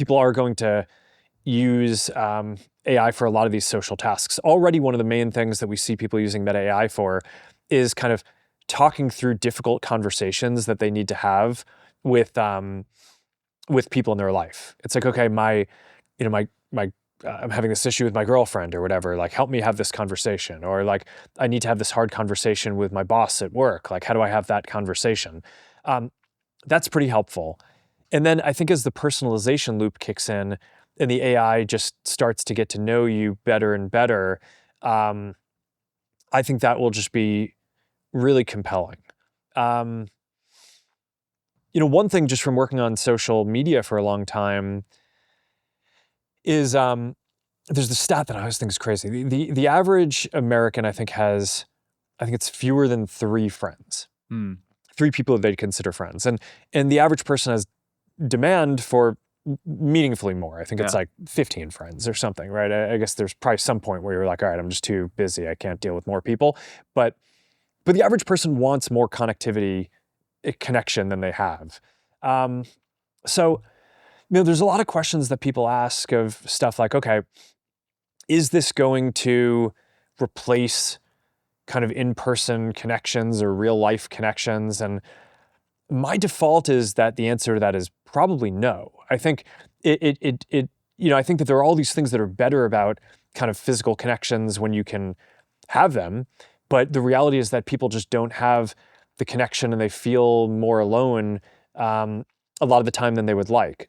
people are going to use AI for a lot of these social tasks. Already one of the main things that we see people using Meta AI for is kind of talking through difficult conversations that they need to have with people in their life. It's like, okay, I'm having this issue with my girlfriend or whatever, like help me have this conversation. Or like, I need to have this hard conversation with my boss at work. Like, how do I have that conversation? That's pretty helpful. And then I think as the personalization loop kicks in and the AI just starts to get to know you better and better, I think that will just be really compelling. One thing just from working on social media for a long time is there's the stat that I always think is crazy. The average American, I think it's fewer than 3 friends. 3 people that they'd consider friends. And the average person has demand for meaningfully more. I think it's like 15 friends or something, right? I guess there's probably some point where you're like, all right, I'm just too busy. I can't deal with more people. But the average person wants more connection than they have. So there's a lot of questions that people ask of stuff like, okay, is this going to replace kind of in-person connections or real life connections? And my default is that the answer to that is probably no. I think I think that there are all these things that are better about kind of physical connections when you can have them, but the reality is that people just don't have the connection and they feel more alone a lot of the time than they would like.